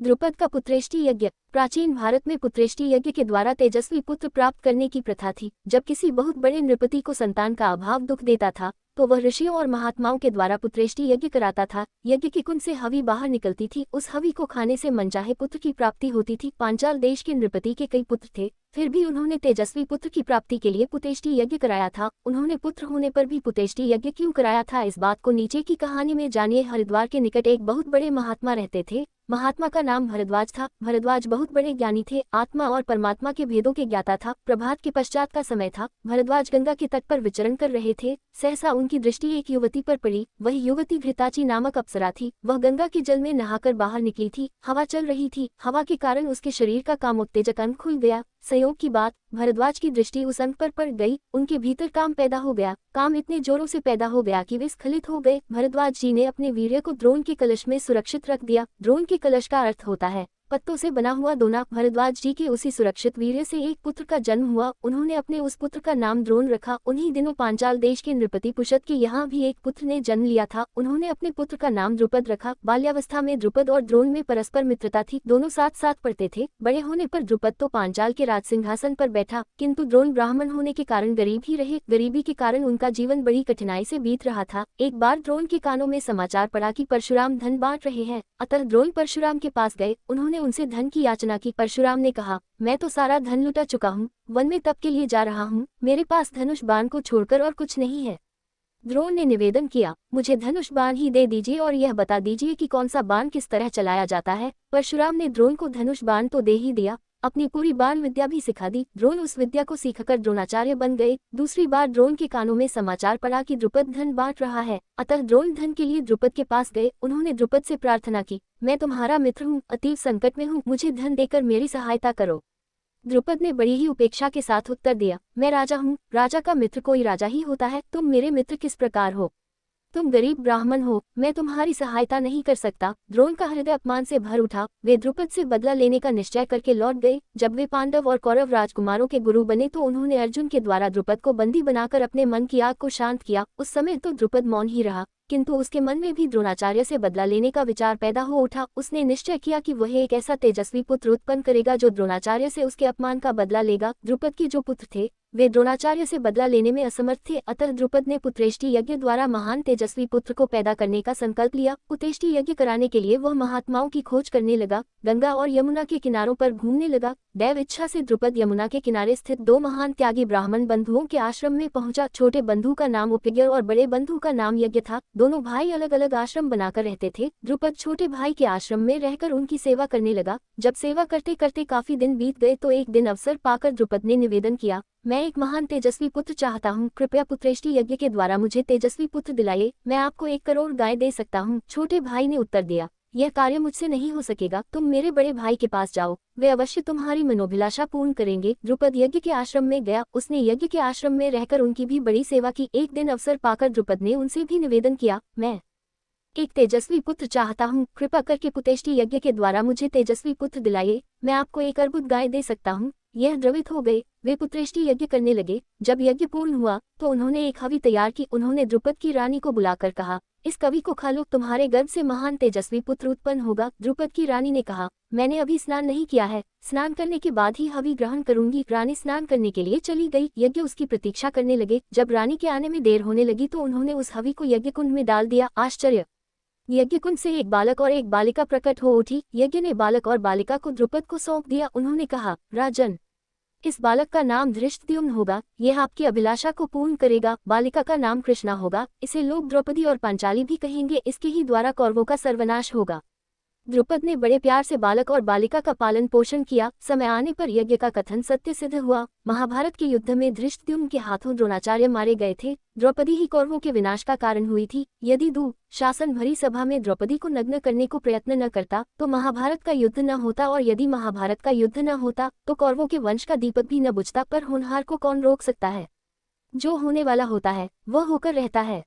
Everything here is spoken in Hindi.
द्रुपद का पुत्रेष्टि यज्ञ। प्राचीन भारत में पुत्रेष्टि यज्ञ के द्वारा तेजस्वी पुत्र प्राप्त करने की प्रथा थी। जब किसी बहुत बड़े नृपति को संतान का अभाव दुख देता था तो वह ऋषियों और महात्माओं के द्वारा पुत्रेष्टि यज्ञ कराता था। यज्ञ की कुंड से हवि बाहर निकलती थी। उस हवि को खाने से मनचाहे पुत्र की प्राप्ति होती थी। पांचाल देश के नृपति के कई पुत्र थे, फिर भी उन्होंने तेजस्वी पुत्र की प्राप्ति के लिए पुत्रेष्टि यज्ञ कराया था। उन्होंने पुत्र होने पर भी पुत्रेष्टि यज्ञ क्यों कराया था, इस बात को नीचे की कहानी में जानिए। हरिद्वार के निकट एक बहुत बड़े महात्मा रहते थे। महात्मा का नाम भरद्वाज था। भरद्वाज बहुत बड़े ज्ञानी थे, आत्मा और परमात्मा के भेदों के ज्ञाता था। प्रभात के पश्चात का समय था। भरद्वाज गंगा के तट पर विचरण कर रहे थे। सहसा उनकी दृष्टि एक युवती पर पड़ी। वह युवती घृताची नामक अप्सरा थी। वह गंगा के जल में नहाकर बाहर निकली थी। हवा चल रही थी। हवा के कारण उसके शरीर का कामोत्तेजक अंग खुल गया। संयोग की बात, भरद्वाज की दृष्टि उस अंग पर पड़ गई। उनके भीतर काम पैदा हो गया। काम इतने जोरों से पैदा हो गया कि वे स्खलित हो गए। भरद्वाज जी ने अपने वीर्य को द्रोण के कलश में सुरक्षित रख दिया। द्रोण के कलश का अर्थ होता है पत्तों से बना हुआ दोना। भरद्वाज जी के उसी सुरक्षित वीर्य से एक पुत्र का जन्म हुआ। उन्होंने अपने उस पुत्र का नाम द्रोण रखा। उन्हीं दिनों पांचाल देश के नृपति पुषद के यहाँ भी एक पुत्र ने जन्म लिया था। उन्होंने अपने पुत्र का नाम द्रुपद रखा। बाल्यावस्था में द्रुपद और द्रोण में परस्पर मित्रता थी। दोनों साथ साथ पढ़ते थे। बड़े होने पर द्रुपद तो पांचाल के राज सिंहासन पर बैठा, किंतु द्रोण ब्राह्मण होने के कारण गरीब ही रहे। गरीबी के कारण उनका जीवन बड़ी कठिनाई से बीत रहा था। एक बार द्रोण के कानों में समाचार पड़ा कि परशुराम धन बांट रहे हैं। अतः द्रोण परशुराम के पास गए। उन्होंने उनसे धन की याचना की। परशुराम ने कहा, मैं तो सारा धन लुटा चुका हूँ, वन में तप के लिए जा रहा हूँ, मेरे पास धनुष बाण को छोड़कर और कुछ नहीं है। द्रोण ने निवेदन किया, मुझे धनुष बाण ही दे दीजिए और यह बता दीजिए कि कौन सा बाण किस तरह चलाया जाता है। परशुराम ने द्रोण को धनुष बाण तो दे ही दिया, अपनी पूरी बाण विद्या भी सिखा दी। द्रोण उस विद्या को सीखकर द्रोणाचार्य बन गए। दूसरी बार द्रोण के कानों में समाचार पड़ा कि द्रुपद धन बांट रहा है। अतः द्रोण धन के लिए द्रुपद के पास गए। उन्होंने द्रुपद से प्रार्थना की, मैं तुम्हारा मित्र हूँ, अतीव संकट में हूँ, मुझे धन देकर मेरी सहायता करो। द्रुपद ने बड़ी ही उपेक्षा के साथ उत्तर दिया, मैं राजा हूँ, राजा का मित्र कोई राजा ही होता है। तुम मेरे मित्र किस प्रकार हो? तुम गरीब ब्राह्मण हो, मैं तुम्हारी सहायता नहीं कर सकता। द्रोण का हृदय अपमान से भर उठा। वे द्रुपद से बदला लेने का निश्चय करके लौट गए। जब वे पांडव और कौरव राजकुमारों के गुरु बने तो उन्होंने अर्जुन के द्वारा द्रुपद को बंदी बनाकर अपने मन की आग को शांत किया। उस समय तो द्रुपद मौन ही रहा, किंतु उसके मन में भी द्रोणाचार्य से बदला लेने का विचार पैदा हो उठा। उसने निश्चय किया कि वह एक ऐसा तेजस्वी पुत्र उत्पन्न करेगा जो द्रोणाचार्य से उसके अपमान का बदला लेगा। द्रुपद के जो पुत्र थे वे द्रोणाचार्य से बदला लेने में असमर्थ थे। अतः द्रुपद ने पुत्रेष्टि यज्ञ द्वारा महान तेजस्वी पुत्र को पैदा करने का संकल्प लिया। पुत्रेष्टि यज्ञ कराने के लिए वह महात्माओं की खोज करने लगा। गंगा और यमुना के किनारों पर घूमने लगा। दैव इच्छा से द्रुपद यमुना के किनारे स्थित दो महान त्यागी ब्राह्मण बंधुओं के आश्रम में पहुंचा। छोटे बंधु का नाम उपयज्ञ और बड़े बंधु का नाम यज्ञ था। दोनों भाई अलग अलग आश्रम बनाकर रहते थे। द्रुपद छोटे भाई के आश्रम में रहकर उनकी सेवा करने लगा। जब सेवा करते करते काफी दिन बीत गए तो एक दिन अवसर पाकर द्रुपद ने निवेदन किया, मैं एक महान तेजस्वी पुत्र चाहता हूँ, कृपया पुत्रेष्टि यज्ञ के द्वारा मुझे तेजस्वी पुत्र दिलाइए। मैं आपको 1 करोड़ गाय दे सकता हूँ। छोटे भाई ने उत्तर दिया, यह कार्य मुझसे नहीं हो सकेगा, तुम मेरे बड़े भाई के पास जाओ, वे अवश्य तुम्हारी मनोभिलाषा पूर्ण करेंगे। द्रुपद यज्ञ के आश्रम में गया। उसने यज्ञ के आश्रम में रहकर उनकी भी बड़ी सेवा की। एक दिन अवसर पाकर द्रुपद ने उनसे भी निवेदन किया, मैं एक तेजस्वी पुत्र चाहता हूँ, कृपा करके पुत्रेष्टि यज्ञ के द्वारा मुझे तेजस्वी पुत्र दिलाइए। मैं आपको 1 अर्बुद गाय दे सकता हूँ। यह द्रवित हो गए। वे पुत्रेष्टि यज्ञ करने लगे। जब यज्ञ पूर्ण हुआ तो उन्होंने एक हवि तैयार की। उन्होंने द्रुपद की रानी को बुलाकर कहा, इस कवि को खा लो, तुम्हारे गर्भ से महान तेजस्वी पुत्र उत्पन्न होगा। द्रुपद की रानी ने कहा, मैंने अभी स्नान नहीं किया है, स्नान करने के बाद ही हवि ग्रहण करूंगी। रानी स्नान करने के लिए चली गई। यज्ञ उसकी प्रतीक्षा करने लगे। जब रानी के आने में देर होने लगी तो उन्होंने उस हवि को यज्ञ कुंड में डाल दिया। आश्चर्य! यज्ञ कुंड से एक बालक और एक बालिका प्रकट हो उठी। यज्ञ ने बालक और बालिका को द्रुपद को सौंप दिया। उन्होंने कहा, राजन, इस बालक का नाम धृष्टद्युम्न होगा, यह आपकी अभिलाषा को पूर्ण करेगा। बालिका का नाम कृष्णा होगा, इसे लोग द्रौपदी और पांचाली भी कहेंगे। इसके ही द्वारा कौरवों का सर्वनाश होगा। द्रुपद ने बड़े प्यार से बालक और बालिका का पालन पोषण किया। समय आने पर यज्ञ का कथन सत्य सिद्ध हुआ। महाभारत के युद्ध में धृष्टद्युम्न के हाथों द्रोणाचार्य मारे गए थे। द्रौपदी ही कौरवों के विनाश का कारण हुई थी। यदि शासन भरी सभा में द्रौपदी को नग्न करने को प्रयत्न न करता तो महाभारत का युद्ध न होता, और यदि महाभारत का युद्ध न होता तो कौरवों के वंश का दीपक भी न बुझता। पर होनहार को कौन रोक सकता है? जो होने वाला होता है वह होकर रहता है।